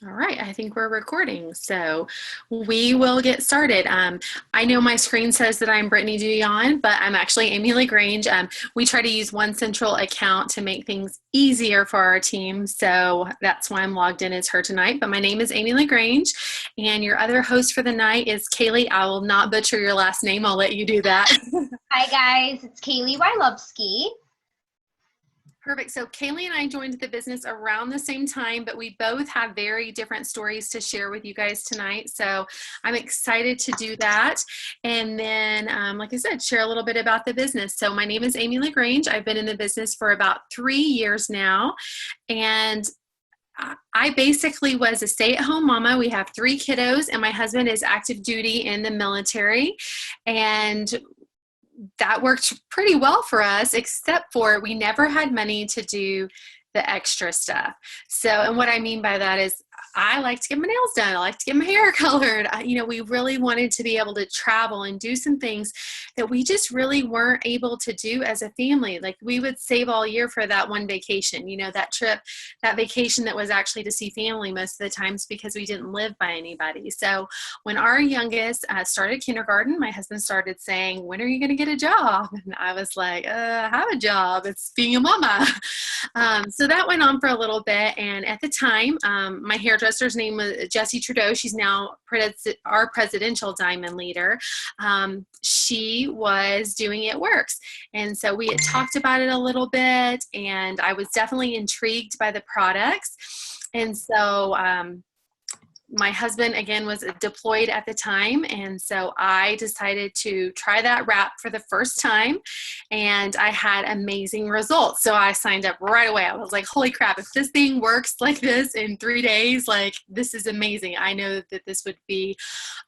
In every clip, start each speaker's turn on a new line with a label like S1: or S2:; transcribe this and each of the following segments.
S1: All right, I think we're recording, so we will get started. I know my screen says that I'm Brittany Duyon, but I'm actually Amy LaGrange. We try to use one central account to make things easier for our team, so that's why I'm logged in as her tonight. But my name is Amy LaGrange, and your other host for the night is Kaylie. I will not butcher your last name. I'll let you do that.
S2: Hi guys, it's Kaylie Wylowski.
S1: Perfect. So Kaylie and I joined the business around the same time, but we both have very different stories to share with you guys tonight. So I'm excited to do that. And then, like I said, share a little bit about the business. So my name is Amy LaGrange. I've been in the business for about 3 years now. And I basically was a stay-at-home mama. We have 3 kiddos, and my husband is active duty in the military. And that worked pretty well for us, except for we never had money to do the extra stuff. So, and what I mean by that is I like to get my nails done. I like to get my hair colored. We really wanted to be able to travel and do some things that we just really weren't able to do as a family. Like we would save all year for that one vacation, that trip, that vacation that was actually to see family most of the times because we didn't live by anybody. So when our youngest started kindergarten, my husband started saying, "When are you going to get a job?" And I was like, "I have a job. It's being a mama." So that went on for a little bit. And at the time, my hairdresser's name was Jessie Trudeau. She's now our presidential diamond leader. She was doing It Works. And so we had talked about it a little bit, and I was definitely intrigued by the products. And so my husband, again, was deployed at the time, and so I decided to try that wrap for the first time, and I had amazing results. So I signed up right away. I was like, holy crap, if this thing works like this in 3 days, like this is amazing. I know that this would be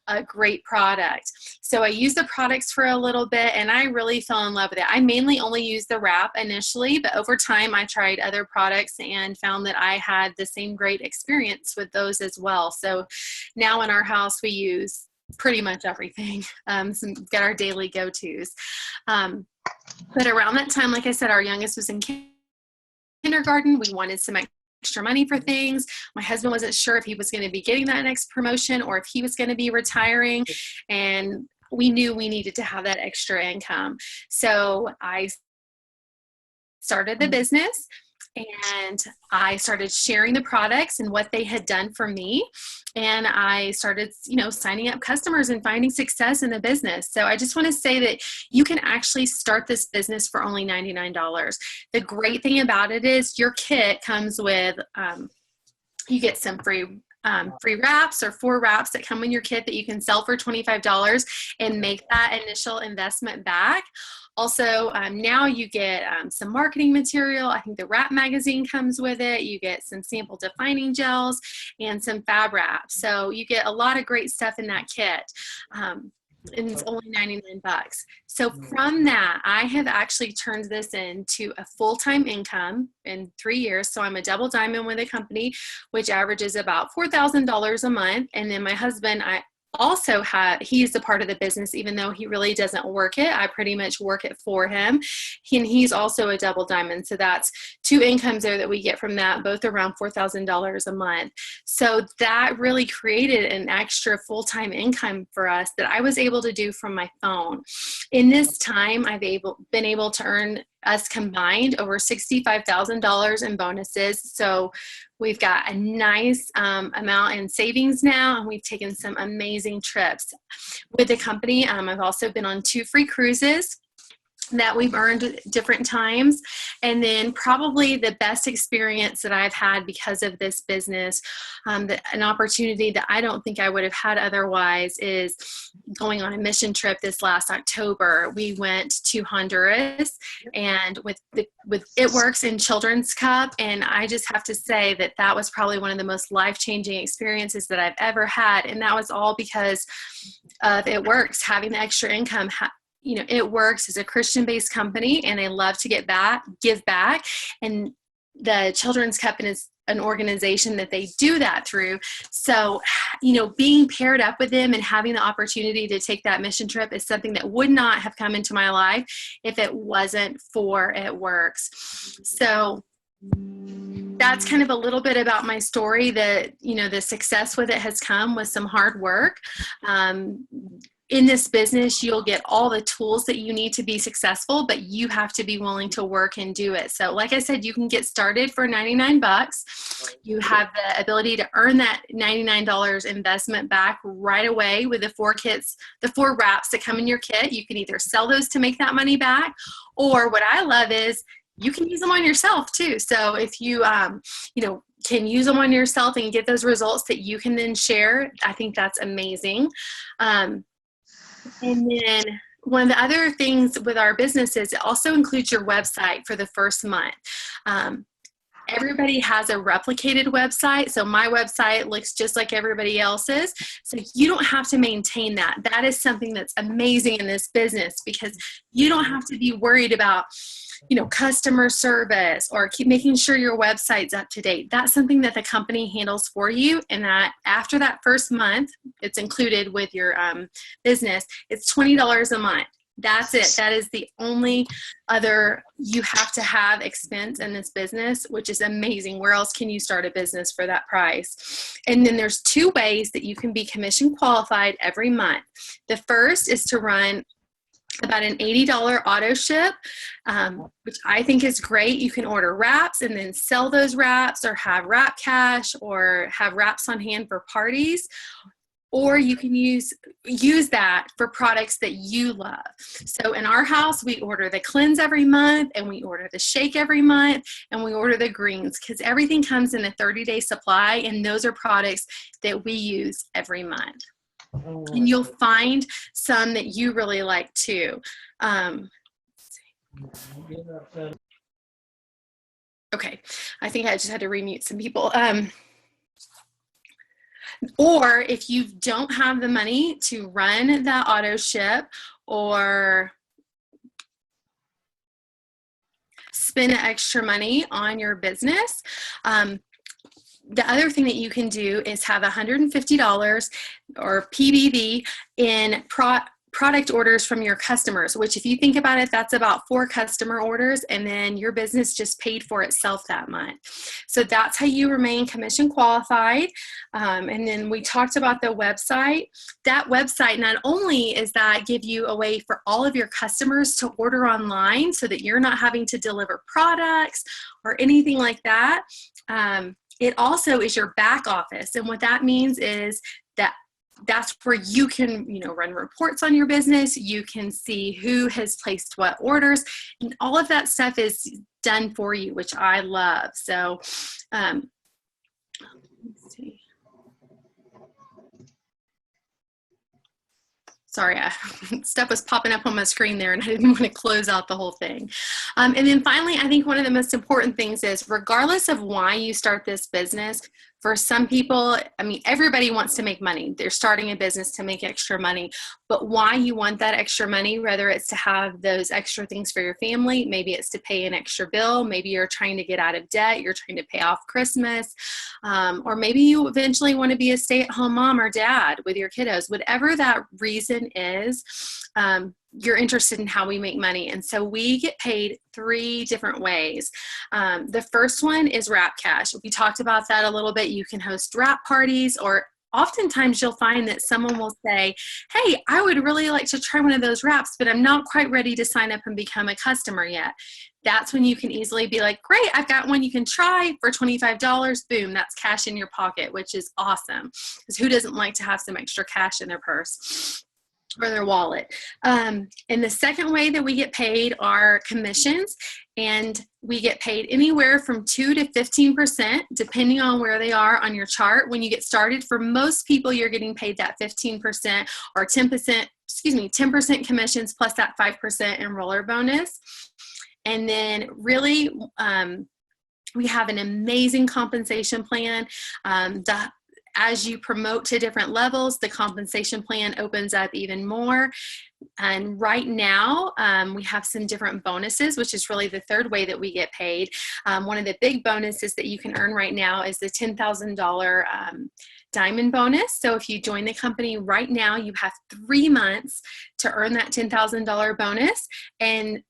S1: a great product. So I used the products for a little bit, and I really fell in love with it. I mainly only used the wrap initially, but over time I tried other products and found that I had the same great experience with those as well. So now in our house we use pretty much everything. Get our daily go-tos. But around that time, like I said, our youngest was in kindergarten. We wanted some extra money for things. My husband wasn't sure if he was going to be getting that next promotion or if he was going to be retiring. And we knew we needed to have that extra income. So I started the business, and I started sharing the products and what they had done for me. And I started, signing up customers and finding success in the business. So I just want to say that you can actually start this business for only $99. The great thing about it is your kit comes with, you get some free wraps or 4 wraps that come in your kit that you can sell for $25 and make that initial investment back. Also, now you get some marketing material. I think the wrap magazine comes with it. You get some sample defining gels and some fab wraps. So you get a lot of great stuff in that kit. And it's only 99 bucks. So from that, I have actually turned this into a full-time income in 3 years. So I'm a double diamond with a company, which averages about $4,000 a month. And then my husband, he's a part of the business, even though he really doesn't work it. I pretty much work it for him. And he's also a double diamond. So that's 2 incomes there that we get from that, both around $4,000 a month. So that really created an extra full-time income for us that I was able to do from my phone. In this time, I've been able to earn us combined over $65,000 in bonuses. So we've got a nice amount in savings now, and we've taken some amazing trips with the company. I've also been on 2 free cruises that we've earned different times. And then probably the best experience that I've had because of this business, an opportunity that I don't think I would have had otherwise, is going on a mission trip this last October. We went to Honduras and with It Works in Children's Cup. And I just have to say that that was probably one of the most life-changing experiences that I've ever had. And that was all because of It Works, having the extra income. It Works is a Christian-based company, and they love to give back. And the Children's Cup is an organization that they do that through. So, being paired up with them and having the opportunity to take that mission trip is something that would not have come into my life if it wasn't for It Works. So That's kind of a little bit about my story. That, you know, the success with it has come with some hard work. In this business, you'll get all the tools that you need to be successful, but you have to be willing to work and do it. So like I said, you can get started for 99 bucks. You have the ability to earn that $99 investment back right away with the 4 kits, the 4 wraps that come in your kit. You can either sell those to make that money back, or what I love is you can use them on yourself too. So if you, you know, can use them on yourself and get those results that you can then share, I think that's amazing. And then one of the other things with our business is it also includes your website for the first month. Everybody has a replicated website. So my website looks just like everybody else's. So you don't have to maintain that. That is something that's amazing in this business, because you don't have to be worried about, you know, customer service or keep making sure your website's up to date. That's something that the company handles for you. And that after that first month, it's included with your business. It's $20 a month. That's it. That is the only other you have to have expense in this business, which is amazing. Where else can you start a business for that price? And then there's 2 ways that you can be commission qualified every month. The first is to run about an $80 auto ship, which I think is great. You can order wraps and then sell those wraps, or have wrap cash, or have wraps on hand for parties. Or you can use that for products that you love. So in our house, we order the cleanse every month, and we order the shake every month, and we order the greens, because everything comes in a 30-day supply, and those are products that we use every month. And you'll find some that you really like too. Okay, I think I just had to remute some people. Or if you don't have the money to run that auto ship or spend extra money on your business, the other thing that you can do is have $150 or PBV in product orders from your customers, which, if you think about it, that's about 4 customer orders, and then your business just paid for itself that month. So that's how you remain commission qualified. And then we talked about the website. That website, not only is that give you a way for all of your customers to order online so that you're not having to deliver products or anything like that, it also is your back office. And what that means is that that's where you can, you know, run reports on your business. You can see who has placed what orders, and all of that stuff is done for you, which I love. So, let's see. Sorry, stuff was popping up on my screen there, and I didn't want to close out the whole thing. And then finally, I think one of the most important things is, regardless of why you start this business, for some people, I mean, everybody wants to make money. They're starting a business to make extra money. But why you want that extra money, whether it's to have those extra things for your family, maybe it's to pay an extra bill, maybe you're trying to get out of debt, you're trying to pay off Christmas, or maybe you eventually want to be a stay-at-home mom or dad with your kiddos. Whatever that reason is, you're interested in how we make money. And so we get paid 3 different ways. The first one is wrap cash. We talked about that a little bit. You can host wrap parties, or oftentimes you'll find that someone will say, hey, I would really like to try one of those wraps, but I'm not quite ready to sign up and become a customer yet. That's when you can easily be like, great, I've got one you can try for $25. Boom, that's cash in your pocket, which is awesome. Because who doesn't like to have some extra cash in their purse or their wallet? And the second way that we get paid are commissions, and we get paid anywhere from 2 to 15%, depending on where they are on your chart. When you get started, for most people, you're getting paid that 15% or 10% commissions plus that 5% enroller bonus. And then really, we have an amazing compensation plan. As you promote to different levels, the compensation plan opens up even more. And right now, we have some different bonuses, which is really the third way that we get paid. One of the big bonuses that you can earn right now is the $10,000 diamond bonus. So if you join the company right now, you have 3 months to earn that $10,000 bonus. And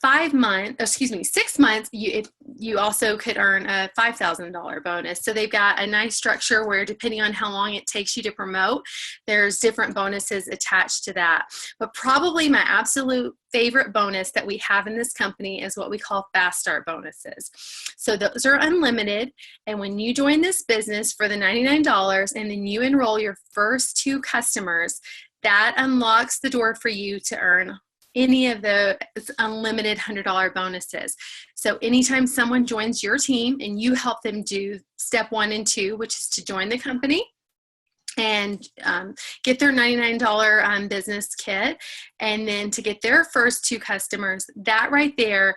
S1: 6 months, you also could earn a $5,000 bonus. So they've got a nice structure where, depending on how long it takes you to promote, there's different bonuses attached to that. But probably my absolute favorite bonus that we have in this company is what we call fast start bonuses. So those are unlimited. And when you join this business for the $99 and then you enroll your first 2 customers, that unlocks the door for you to earn any of the unlimited $100 bonuses. So anytime someone joins your team and you help them do step 1 and 2, which is to join the company and get their $99 business kit, and then to get their first 2 customers, that right there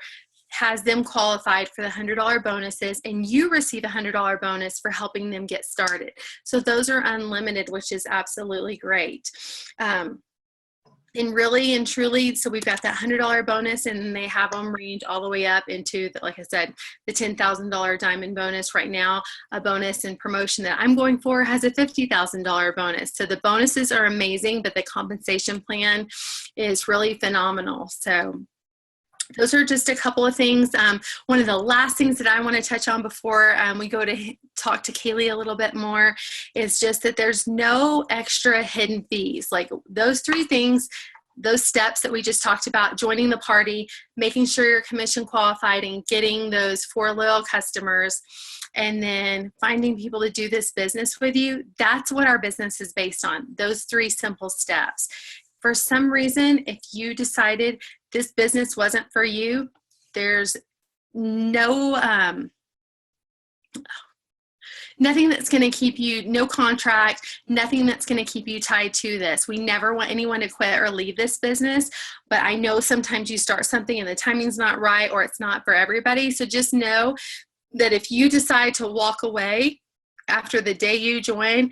S1: has them qualified for the $100 bonuses, and you receive a $100 bonus for helping them get started. So those are unlimited, which is absolutely great. And really and truly, so we've got that $100 bonus, and they have them range all the way up into, like I said, the $10,000 diamond bonus. Right now, a bonus and promotion that I'm going for has a $50,000 bonus. So the bonuses are amazing, but the compensation plan is really phenomenal. So those are just a couple of things. One of the last things that I want to touch on before we go to talk to Kaylie a little bit more is just that there's no extra hidden fees. Like those 3 things, those steps that we just talked about: joining the party, making sure you're commission qualified, and getting those 4 loyal customers, and then finding people to do this business with you. That's what our business is based on, those 3 simple steps. For some reason, if you decided this business wasn't for you, there's no nothing that's going to keep you, no contract, nothing that's going to keep you tied to this. We never want anyone to quit or leave this business, but I know sometimes you start something and the timing's not right, or it's not for everybody. So just know that if you decide to walk away after the day you join,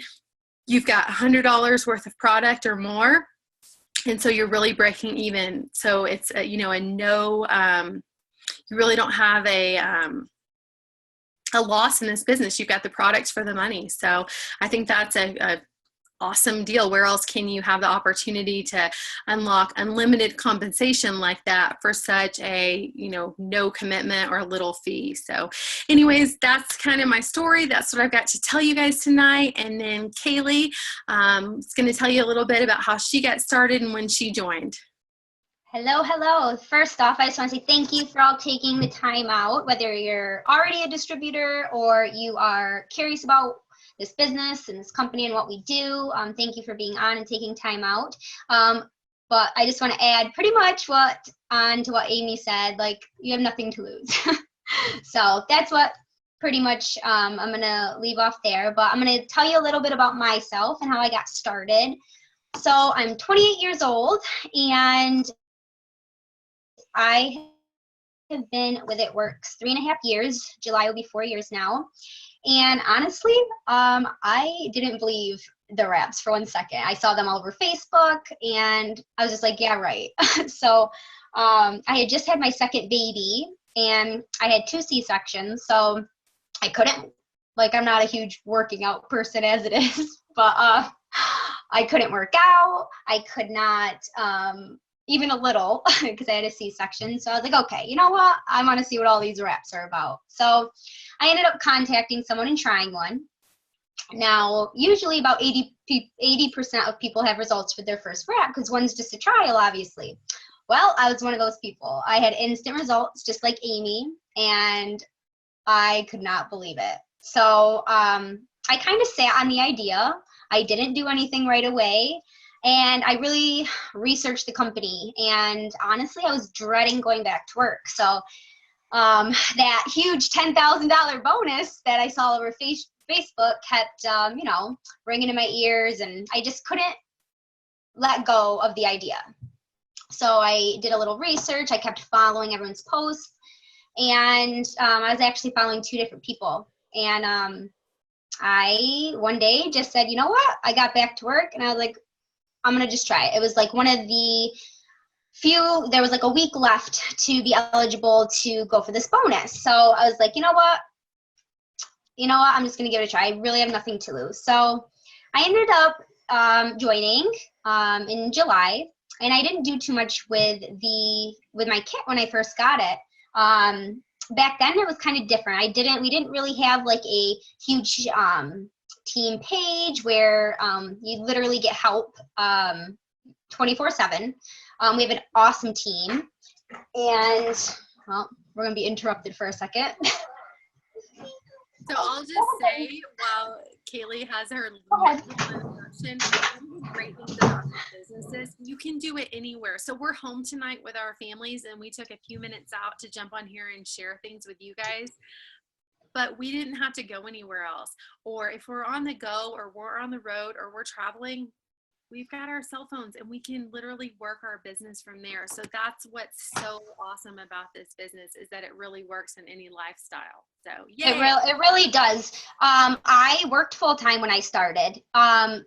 S1: you've got $100 worth of product or more. And so you're really breaking even. So it's you really don't have a loss in this business. You've got the products for the money. So I think that's a awesome deal. Where else can you have the opportunity to unlock unlimited compensation like that for such a, no commitment or little fee? So anyways, that's kind of my story. That's what I've got to tell you guys tonight. And then Kaylie is going to tell you a little bit about how she got started and when she joined.
S2: Hello. First off, I just want to say thank you for all taking the time out, whether you're already a distributor or you are curious about this business and this company and what we do. Thank you for being on and taking time out. But I just want to add pretty much to what Amy said, like, you have nothing to lose. So that's what pretty much I'm going to leave off there. But I'm going to tell you a little bit about myself and how I got started. So I'm 28 years old, and I have been with It Works 3.5 years. July will be 4 years now. And honestly, I didn't believe the wraps for 1 second. I saw them all over Facebook, and I was just like, yeah, right. So I had just had my second baby, and I had 2 C-sections. So I couldn't, I'm not a huge working out person as it is, but I couldn't work out. I could not, even a little, because I had a C-section. So I was like, okay, you know what? I want to see what all these wraps are about. So I ended up contacting someone and trying one. Now, usually about 80% of people have results with their first wrap, because one's just a trial, obviously. Well, I was one of those people. I had instant results, just like Amy, and I could not believe it. So I kind of sat on the idea. I didn't do anything right away. And I really researched the company, and honestly, I was dreading going back to work. So that huge $10,000 bonus that I saw over Facebook kept, ringing in my ears, and I just couldn't let go of the idea. So I did a little research. I kept following everyone's posts, and I was actually following 2 different people. And I one day just said, you know what? I got back to work, and I was like, I'm going to just try it. It was like one of the few, there was like a week left to be eligible to go for this bonus. So I was like, you know what? I'm just going to give it a try. I really have nothing to lose. So I ended up joining in July. And I didn't do too much with my kit when I first got it. Back then it was kind of different. We didn't really have like a huge team page where you literally get help 24/7. We have an awesome team, and well, we're gonna be interrupted for a second.
S1: So I'll just say, while Kaylie has her introduction, one of the great things about this business is you can do it anywhere. So we're home tonight with our families, and we took a few minutes out to jump on here and share things with you guys. But we didn't have to go anywhere else. Or if we're on the go, or we're on the road, or we're traveling, we've got our cell phones and we can literally work our business from there. So that's what's so awesome about this business, is that it really works in any lifestyle. So yeah,
S2: it really does. I worked full time when I started. I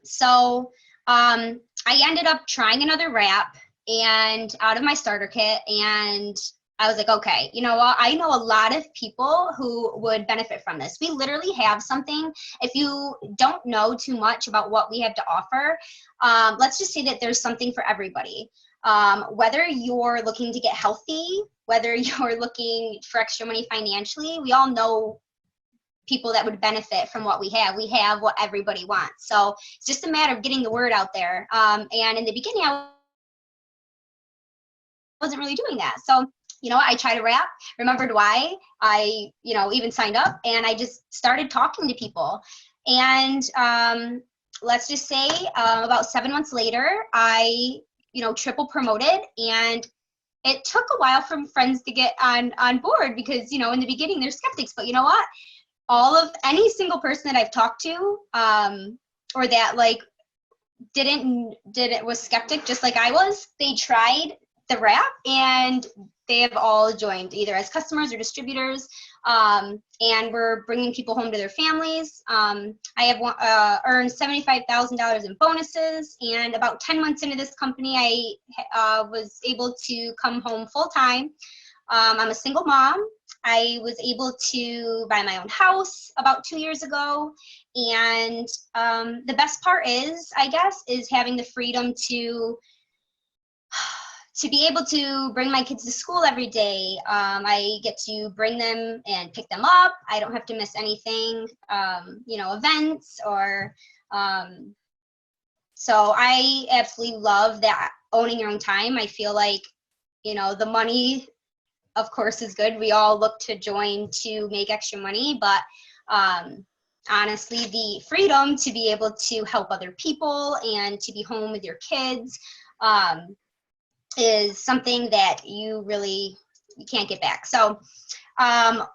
S2: ended up trying another wrap and out of my starter kit, and I was like, okay, you know what? I know a lot of people who would benefit from this. We literally have something. If you don't know too much about what we have to offer, let's just say that there's something for everybody. Whether you're looking to get healthy, whether you're looking for extra money financially, we all know people that would benefit from what we have. We have what everybody wants. So it's just a matter of getting the word out there. And in the beginning, I wasn't really doing that. So you know, I tried a wrap, remembered why I, even signed up, and I just started talking to people. And let's just say about 7 months later, I, triple promoted, and it took a while for friends to get on board because, in the beginning they're skeptics, but you know what? Any single person that I've talked to or that like was skeptic just like I was, they tried the wrap and they have all joined either as customers or distributors, and we're bringing people home to their families. I have earned $75,000 in bonuses, and about 10 months into this company, I was able to come home full time. I'm a single mom. I was able to buy my own house about 2 years ago, and the best part is, I guess, is having the freedom to be able to bring my kids to school every day. I get to bring them and pick them up. I don't have to miss anything, events or, so I absolutely love that, owning your own time. I feel like, the money, of course, is good. We all look to join to make extra money, but honestly, the freedom to be able to help other people and to be home with your kids, is something that you can't get back. So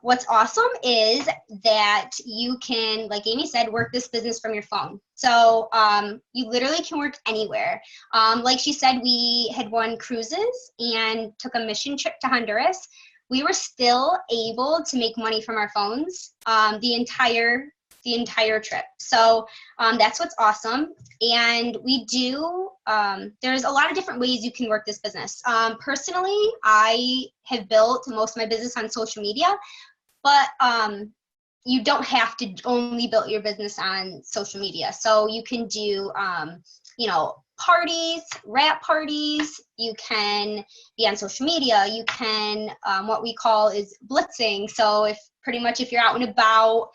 S2: what's awesome is that you can, like Amy said, work this business from your phone. So you literally can work anywhere. Like she said, we had won cruises and took a mission trip to Honduras. We were still able to make money from our phones the entire trip. So that's what's awesome. And we do, there's a lot of different ways you can work this business. Personally, I have built most of my business on social media, but you don't have to only build your business on social media. So you can do, parties, wrap parties. You can be on social media. You can, what we call is blitzing. So if you're out and about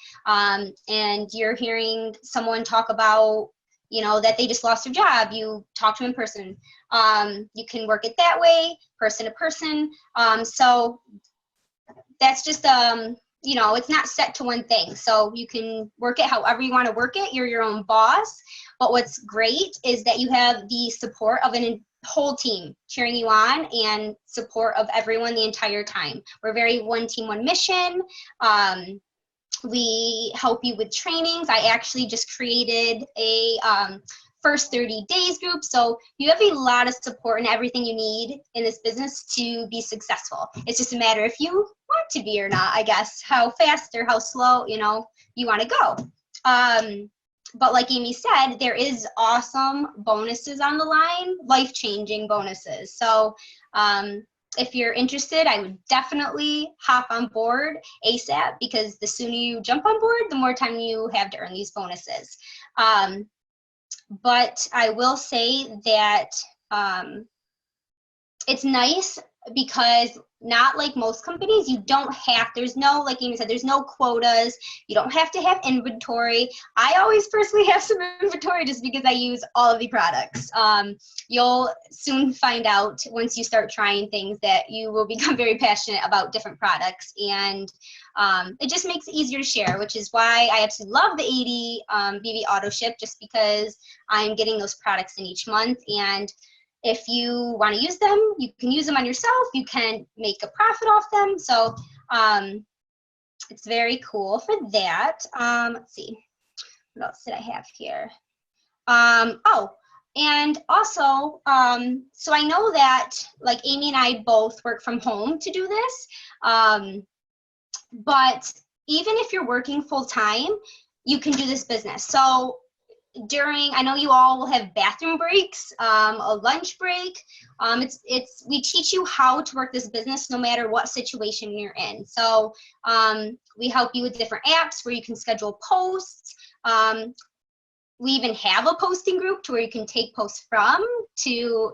S2: and you're hearing someone talk about, that they just lost their job, you talk to them in person. You can work it that way, person to person. So that's just, it's not set to one thing. So you can work it however you want to work it. You're your own boss. But what's great is that you have the support of a whole team cheering you on and support of everyone the entire time. We're very one team, one mission. We help you with trainings. I actually just created a first 30 days group. So you have a lot of support and everything you need in this business to be successful. It's just a matter if you want to be or not, I guess, how fast or how slow, you want to go. But like Amy said, there is awesome bonuses on the line, life-changing bonuses. So if you're interested, I would definitely hop on board ASAP, because the sooner you jump on board, the more time you have to earn these bonuses. But I will say that it's nice because not like most companies, you don't have, there's no, like Amy said, there's no quotas. You don't have to have inventory. I always personally have some inventory just because I use all of the products. You'll soon find out once you start trying things that you will become very passionate about different products. And it just makes it easier to share, which is why I absolutely love the 80 BB auto ship, just because I'm getting those products in each month. And if you want to use them, you can use them on yourself. You can make a profit off them. So it's very cool for that. Let's see, what else did I have here? Oh, and also, so I know that like Amy and I both work from home to do this, but even if you're working full time, you can do this business. So I know you all will have bathroom breaks, a lunch break. We teach you how to work this business no matter what situation you're in. So we help you with different apps where you can schedule posts. We even have a posting group to where you can take posts from to,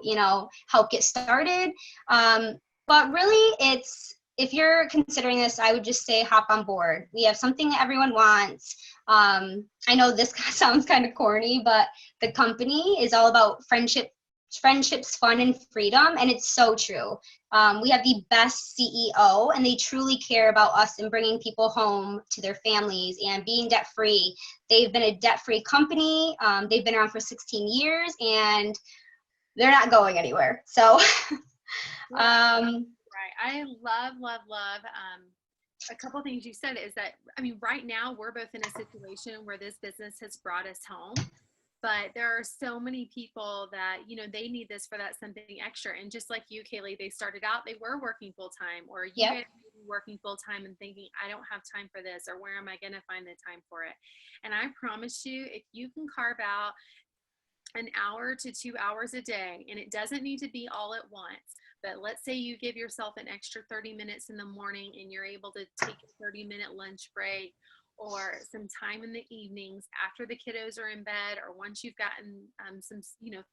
S2: help get started. But really, if you're considering this, I would just say hop on board. We have something that everyone wants. I know this sounds kind of corny, but the company is all about friendships, fun, and freedom, and it's so true. We have the best CEO, and they truly care about us and bringing people home to their families and being debt-free. They've been a debt-free company. They've been around for 16 years, and they're not going anywhere. So
S1: Right. I love. A couple things you said is that, I mean, right now we're both in a situation where this business has brought us home, but there are so many people that, they need this for that something extra. And just like you, Kaylie, they started out, they were working full time, or you
S2: yep.
S1: guys may be working full time and thinking, I don't have time for this, or where am I going to find the time for it? And I promise you, if you can carve out an hour to 2 hours a day, and it doesn't need to be all at once, but let's say you give yourself an extra 30 minutes in the morning and you're able to take a 30-minute lunch break, or some time in the evenings after the kiddos are in bed, or once you've gotten some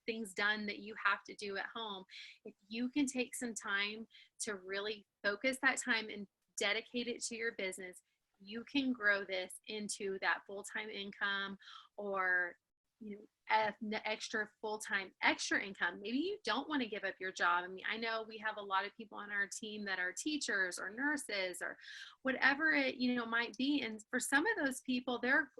S1: things done that you have to do at home. If you can take some time to really focus that time and dedicate it to your business, you can grow this into that full-time income, or extra full-time extra income. Maybe you don't want to give up your job. I mean, I know we have a lot of people on our team that are teachers or nurses or whatever it might be, and for some of those people, their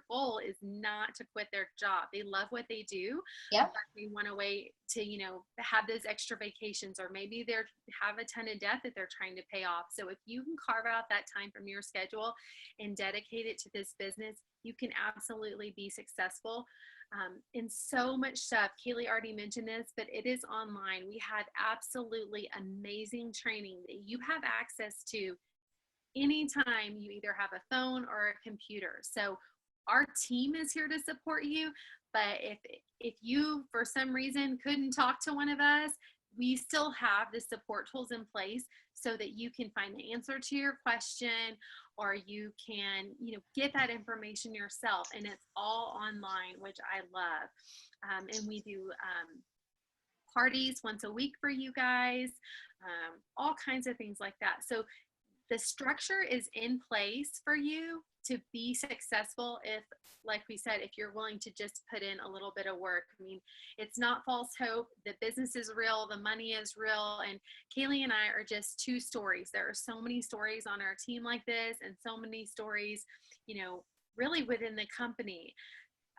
S1: goal is not to quit their job. They love what they do.
S2: Yep.
S1: But they want a way to have those extra vacations, or maybe they have a ton of debt that they're trying to pay off. So if you can carve out that time from your schedule and dedicate it to this business, you can absolutely be successful in so much stuff. Kaylie already mentioned this, but it is online. We had absolutely amazing training that you have access to anytime you either have a phone or a computer. So our team is here to support you, but if you for some reason couldn't talk to one of us, we still have the support tools in place so that you can find the answer to your question, or you can get that information yourself, and it's all online, which I love. And we do parties once a week for you guys, all kinds of things like that. So the structure is in place for you to be successful if, like we said, if you're willing to just put in a little bit of work. I mean, it's not false hope. The business is real. The money is real. And Kaylie and I are just two stories. There are so many stories on our team like this, and so many stories, really within the company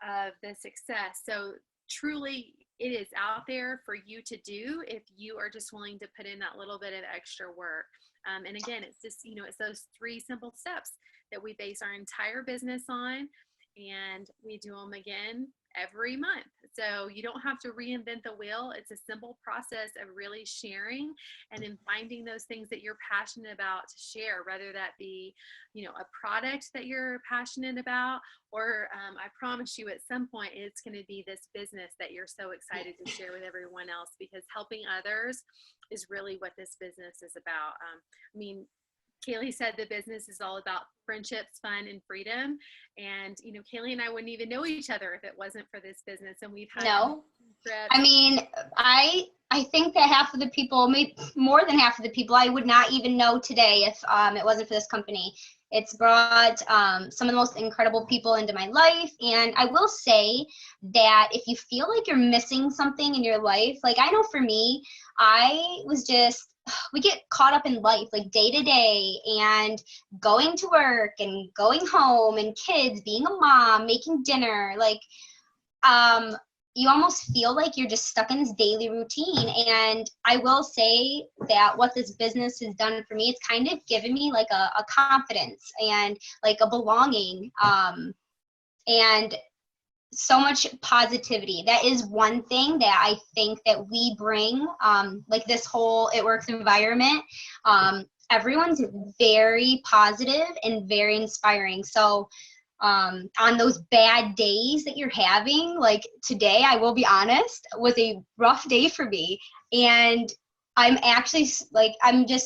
S1: of the success. So truly, it is out there for you to do if you are just willing to put in that little bit of extra work. And again, it's just, it's those 3 simple steps that we base our entire business on, and we do them again every month. So you don't have to reinvent the wheel. It's a simple process of really sharing and then finding those things that you're passionate about to share, whether that be, a product that you're passionate about, or I promise you at some point it's going to be this business that you're so excited to share with everyone else, because helping others is really what this business is about. I mean, Kaylie said the business is all about friendships, fun, and freedom. And, Kaylie and I wouldn't even know each other if it wasn't for this business. And we've had
S2: No. I mean, I think that half of the people, maybe more than half of the people, I would not even know today if it wasn't for this company. It's brought some of the most incredible people into my life. And I will say that if you feel like you're missing something in your life, like I know for me, we get caught up in life, like day to day, and going to work and going home and kids, being a mom, making dinner, like, you almost feel like you're just stuck in this daily routine. And I will say that what this business has done for me, it's kind of given me like a confidence and like a belonging, and so much positivity. That is one thing that I think that we bring, like this whole It Works environment. Everyone's very positive and very inspiring. So on those bad days that you're having, like today, I will be honest, was a rough day for me. And I'm actually like, I'm going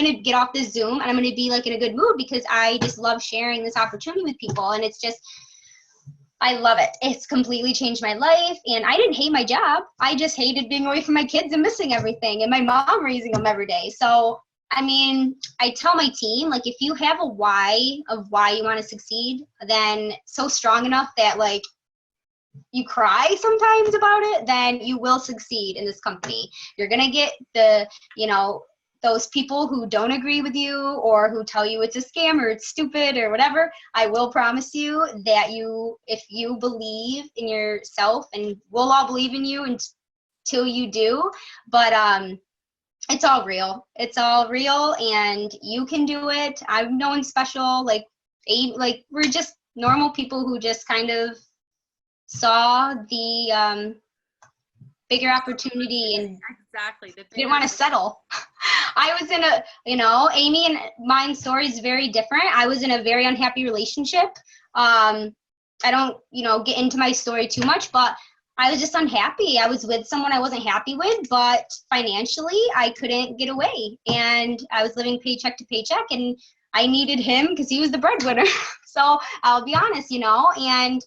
S2: to get off this Zoom and I'm going to be like in a good mood because I just love sharing this opportunity with people. And it's just, I love it. It's completely changed my life. And I didn't hate my job. I just hated being away from my kids and missing everything and my mom raising them every day. So I mean, I tell my team, like, if you have a why of why you want to succeed, then so strong enough that, like, you cry sometimes about it, then you will succeed in this company. You're going to get those people who don't agree with you or who tell you it's a scam or it's stupid or whatever. I will promise you that if you believe in yourself, and we'll all believe in you until you do, but, it's all real. It's all real, and you can do it. I'm no one special. Like we're just normal people who just kind of saw the bigger opportunity and
S1: exactly
S2: didn't want to settle. I was in Amy and my story is very different. I was in a very unhappy relationship. I don't, get into my story too much, but I was just unhappy. I was with someone I wasn't happy with, but financially I couldn't get away. And I was living paycheck to paycheck, and I needed him because he was the breadwinner. So I'll be honest, and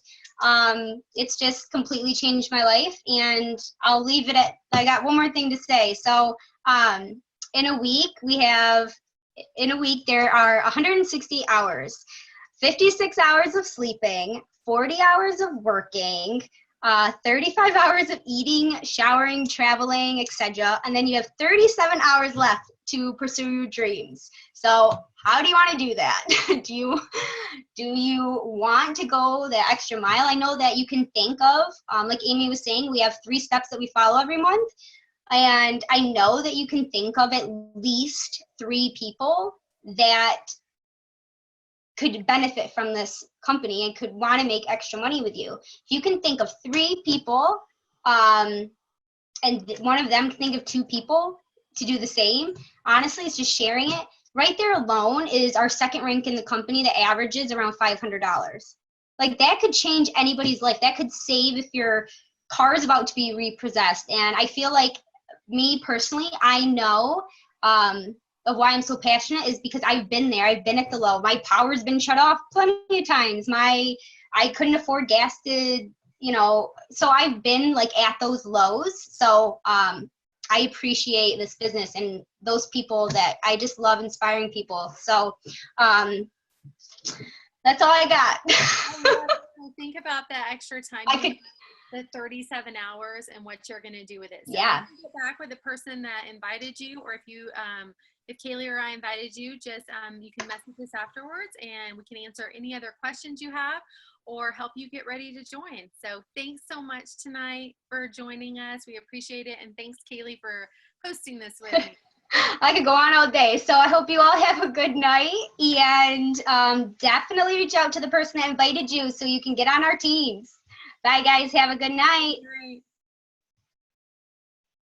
S2: it's just completely changed my life. And I'll leave it at, I got one more thing to say. So in a week there are 160 hours, 56 hours of sleeping, 40 hours of working, 35 hours of eating, showering, traveling, etc. And then you have 37 hours left to pursue your dreams. So how do you want to do that? Do you want to go the extra mile? I know that you can think of, like Amy was saying, we have 3 steps that we follow every month. And I know that you can think of at least 3 people that could benefit from this company and could want to make extra money with you. If you can think of 3 people, and one of them can think of 2 people to do the same, honestly, it's just sharing it. Right there alone is our second rank in the company that averages around $500. Like, that could change anybody's life. That could save if your car is about to be repossessed. And I feel like, me personally, I know of why I'm so passionate is because I've been there. I've been at the low. My power's been shut off plenty of times. I couldn't afford gas to, so I've been like at those lows. So I appreciate this business and those people that I just love inspiring people. So that's all I got.
S1: Think about that extra time. The 37 hours and what you're going to do with it. So
S2: yeah.
S1: Get back with the person that invited you, or if Kaylie or I invited you, just you can message us afterwards and we can answer any other questions you have or help you get ready to join. So thanks so much tonight for joining us. We appreciate it. And thanks, Kaylie, for hosting this with me.
S2: I could go on all day. So I hope you all have a good night, and definitely reach out to the person that invited you so you can get on our teams. Bye, guys. Have a good night.
S1: Good night.